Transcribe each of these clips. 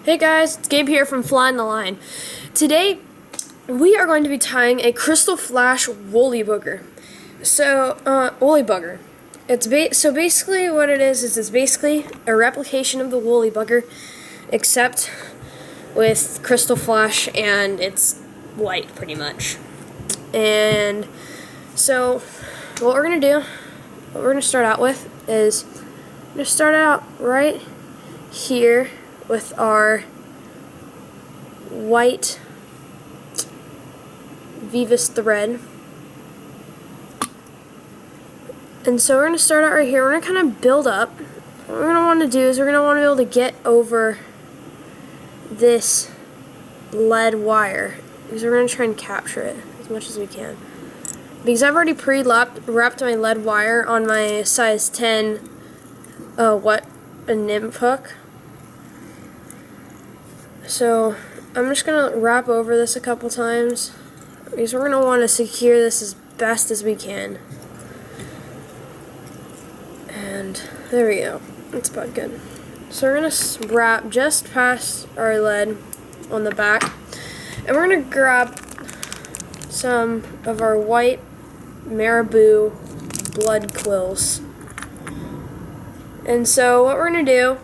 Hey guys, it's Gabe here from Flying the Line. Today, we are going to be tying a Crystal Flash woolly booger. Woolly bugger. So basically what it is it's basically a replication of the woolly bugger, except with Crystal Flash and it's white pretty much. And so, what we're going to start out with is, we're going to start out right here with our white Vivus thread. And so we're going to start out right here. We're going to kind of build up. What we're going to want to do is we're going to want to be able to get over this lead wire, because we're going to try and capture it as much as we can. Because I've already wrapped my lead wire on my size 10 a nymph hook. So I'm just going to wrap over this a couple times, because we're going to want to secure this as best as we can. And there we go. That's about good. So we're going to wrap just past our lead on the back, and we're going to grab some of our white Marabou blood quills. And so what we're going to do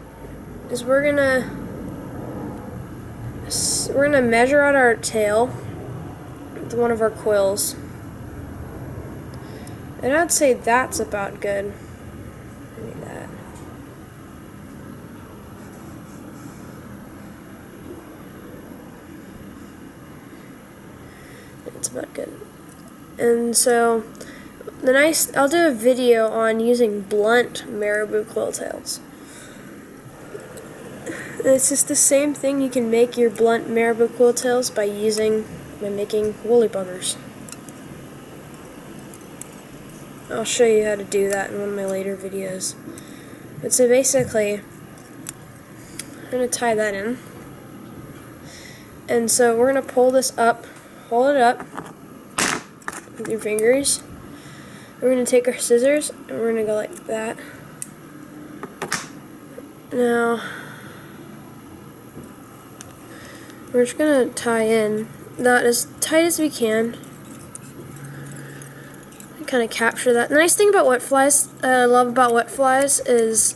is we're going to measure out our tail with one of our quills. And I'd say that's about good. Maybe that. It's about good. And so I'll do a video on using blunt Marabou quill tails. It's just the same thing. You can make your blunt Marabou quill tails by making woolly buggers. I'll show you how to do that in one of my later videos. But so basically, I'm going to tie that in. And so we're going to pull this up, hold it up with your fingers. We're going to take our scissors and we're going to go like that. Now, we're just going to tie in that as tight as we can. Kind of capture that. The nice thing about wet flies, I love about wet flies, is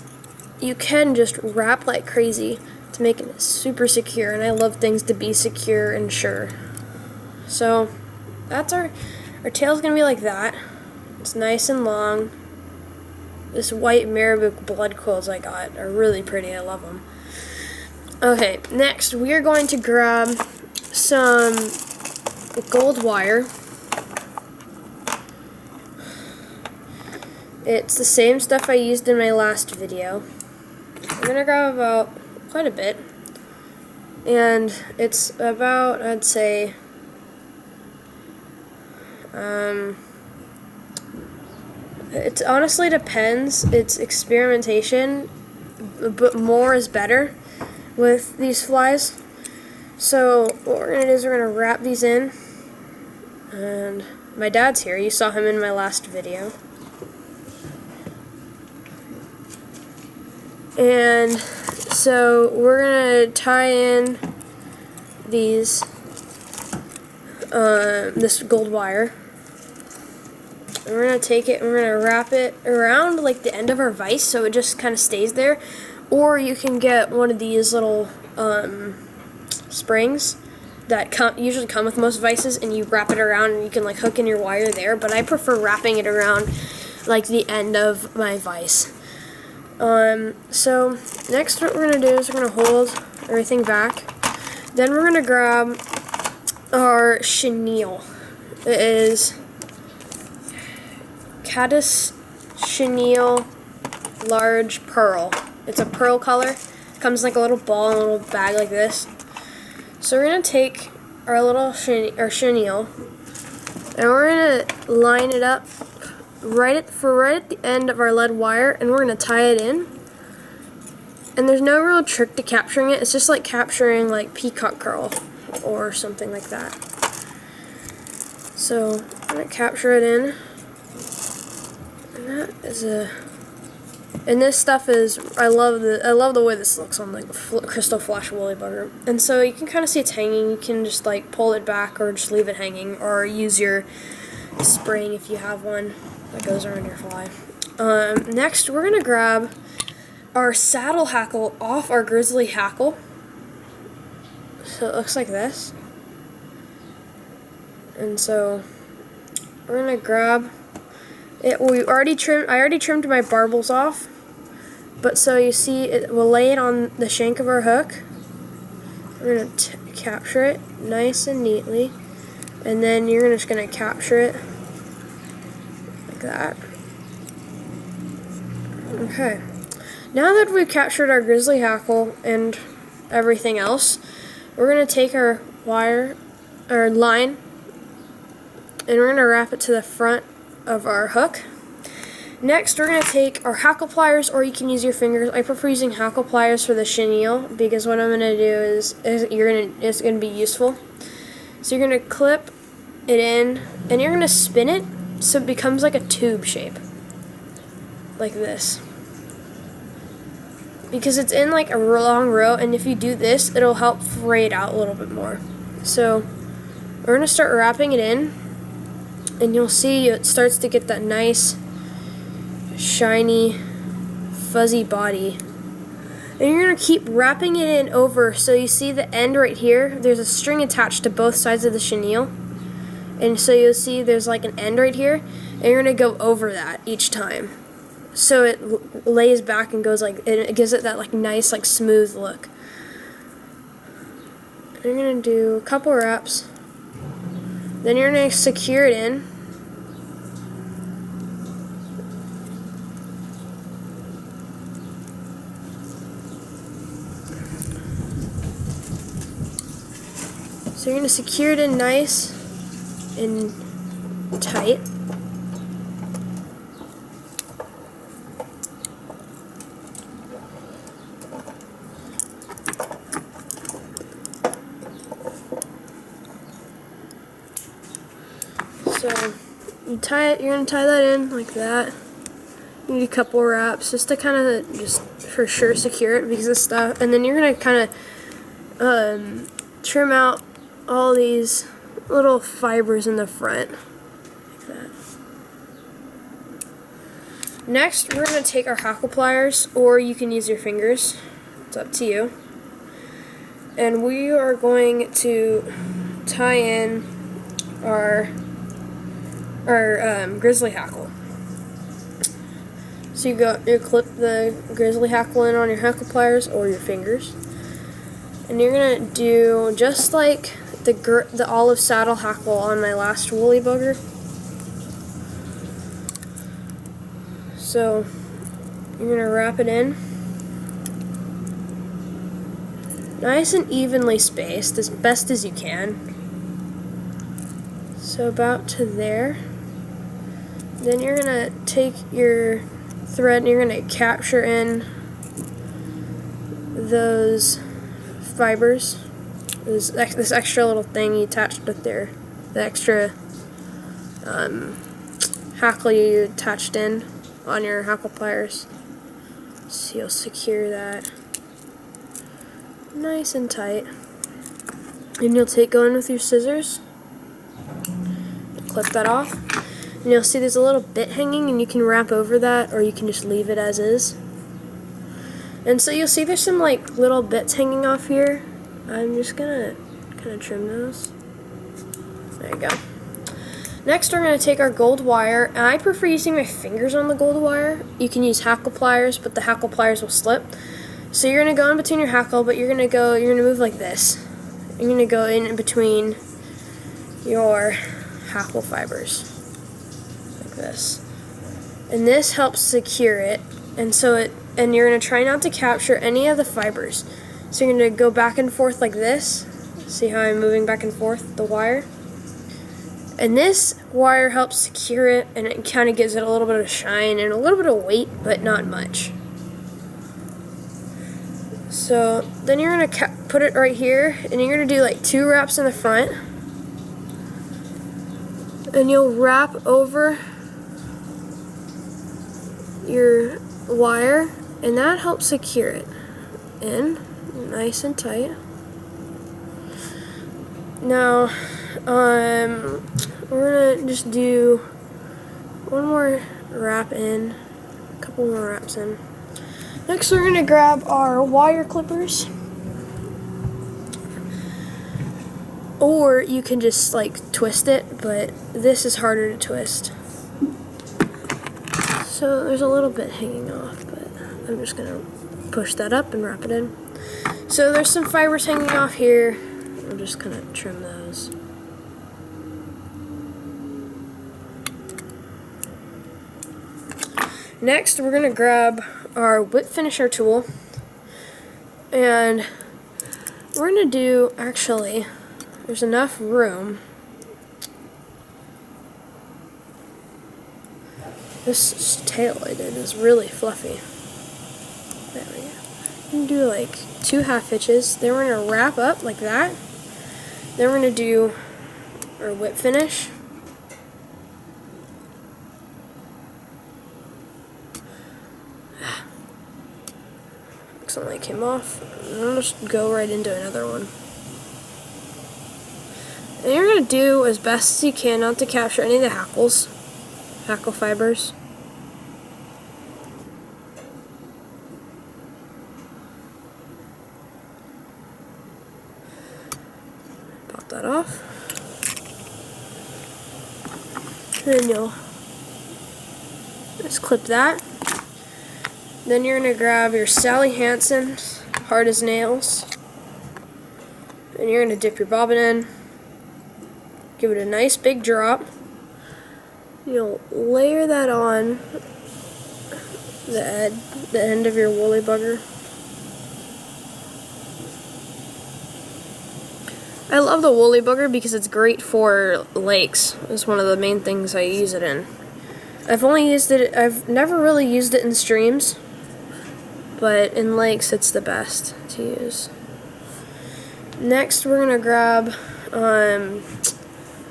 you can just wrap like crazy to make it super secure, and I love things to be secure and sure. So that's our tail's going to be like that. It's nice and long. This white Marabou blood quills I got are really pretty. I love them. Okay, next we are going to grab some gold wire. It's the same stuff I used in my last video. I'm going to grab about quite a bit. And it's about, I'd say, it honestly depends. It's experimentation, but more is better with these flies. So what we're going to do is we're going to wrap these in. And my dad's here. You saw him in my last video. And so we're going to tie in this gold wire. And we're going to take it and we're going to wrap it around like the end of our vise so it just kind of stays there. Or you can get one of these little springs that usually come with most vices, and you wrap it around and you can like hook in your wire there. But I prefer wrapping it around like the end of my vise. So next what we're going to do is we're going to hold everything back. Then we're going to grab our chenille. It is Caddis Chenille Large Pearl. It's a pearl color. It comes like a little ball in a little bag like this. So we're going to take our little chenille and we're going to line it up right at the end of our lead wire, and we're going to tie it in. And there's no real trick to capturing it. It's just like capturing like peacock curl or something like that. So I'm going to capture it in. And that is a And this stuff is, I love the way this looks on like Crystal Flash Woolly Bugger. And so you can kind of see it's hanging. You can just like pull it back or just leave it hanging, or use your spring if you have one that goes around your fly. Next, we're gonna grab our saddle hackle off our Grizzly Hackle. So it looks like this. And so we're gonna grab it. I already trimmed my barbels off, but so you see we'll lay it on the shank of our hook. We're gonna capture it nice and neatly, and then you're just gonna capture it like that. Okay. Now that we've captured our Grizzly Hackle and everything else, we're going to take our line, and we're going to wrap it to the front of our hook. Next, we're going to take our hackle pliers, or you can use your fingers. I prefer using hackle pliers for the chenille, because what I'm going to do is it's going to be useful. So you're going to clip it in, and you're going to spin it so it becomes like a tube shape, like this. Because it's in like a long row, and if you do this, it'll help fray it out a little bit more. So we're going to start wrapping it in, and you'll see it starts to get that nice, shiny, fuzzy body. And you're going to keep wrapping it in over, so you see the end right here, there's a string attached to both sides of the chenille. And so you'll see there's like an end right here, and you're going to go over that each time. So it lays back and goes like, and it gives it that like nice, like smooth look. And you're gonna do a couple wraps. Then you're gonna secure it in. So you're gonna secure it in nice and tight. So you're gonna tie that in like that. You need a couple wraps just to kind of just for sure secure it, because of stuff. And then you're gonna kind of trim out all these little fibers in the front like that. Next, we're gonna take our hackle pliers, or you can use your fingers. It's up to you. And we are going to tie in our Grizzly Hackle. So you clip the Grizzly Hackle in on your hackle pliers or your fingers, and you're gonna do just like the olive saddle hackle on my last woolly bugger. So you're gonna wrap it in, nice and evenly spaced as best as you can. So about to there. Then you're gonna take your thread and you're gonna capture in those fibers, this extra little thing you attached with the extra hackle you attached in on your hackle pliers. So you'll secure that nice and tight, and you'll go in with your scissors, clip that off. And you'll see there's a little bit hanging, and you can wrap over that, or you can just leave it as is. And so you'll see there's some like little bits hanging off here. I'm just gonna kind of trim those. There you go. Next, we're gonna take our gold wire, and I prefer using my fingers on the gold wire. You can use hackle pliers, but the hackle pliers will slip. So you're gonna go in between your hackle, but you're gonna move like this. You're gonna go in between your hackle fibers. This, and this helps secure it, and you're going to try not to capture any of the fibers. So you're going to go back and forth like this. See how I'm moving back and forth the wire? And this wire helps secure it, and it kind of gives it a little bit of shine and a little bit of weight, but not much. So then you're going to put it right here, and you're going to do like 2 wraps in the front, and you'll wrap over your wire, and that helps secure it in nice and tight. Now, we're gonna just do one more wrap in, a couple more wraps in. Next, we're gonna grab our wire clippers, or you can just like twist it, but this is harder to twist. So there's a little bit hanging off, but I'm just gonna push that up and wrap it in. So there's some fibers hanging off here. I'm just gonna trim those. Next, we're gonna grab our whip finisher tool, and we're gonna do, actually, there's enough room. This tail I did is really fluffy. There we go. I'm gonna do like 2 half hitches. Then we're gonna wrap up like that. Then we're gonna do our whip finish. Accidentally came off. And I'll just go right into another one. And you're gonna do as best as you can not to capture any of the hackle fibers. Pop that off. And then you'll just clip that. Then you're going to grab your Sally Hansen, hard as nails, and you're going to dip your bobbin in, give it a nice big drop. You'll layer that on the end of your woolly bugger. I love the woolly bugger because it's great for lakes. It's one of the main things I use it in. I've never really used it in streams, but in lakes it's the best to use. Next, we're gonna grab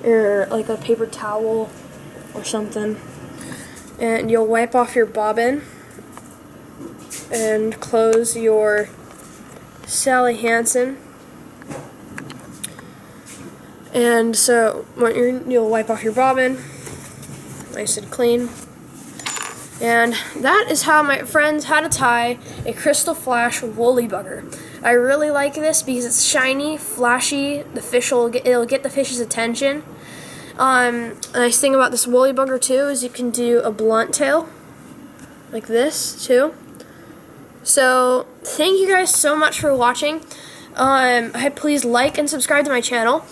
like a paper towel or something, and you'll wipe off your bobbin and close your Sally Hansen. And so you'll wipe off your bobbin, nice and clean. And that is how to tie a Crystal Flash woolly bugger. I really like this because it's shiny, flashy. It'll get the fish's attention. The nice thing about this woolly bugger too is you can do a blunt tail like this too. So thank you guys so much for watching. Please like and subscribe to my channel.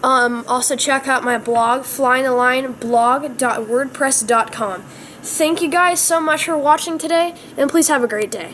Also check out my blog, flyingthelineblog.wordpress.com. Thank you guys so much for watching today, and please have a great day.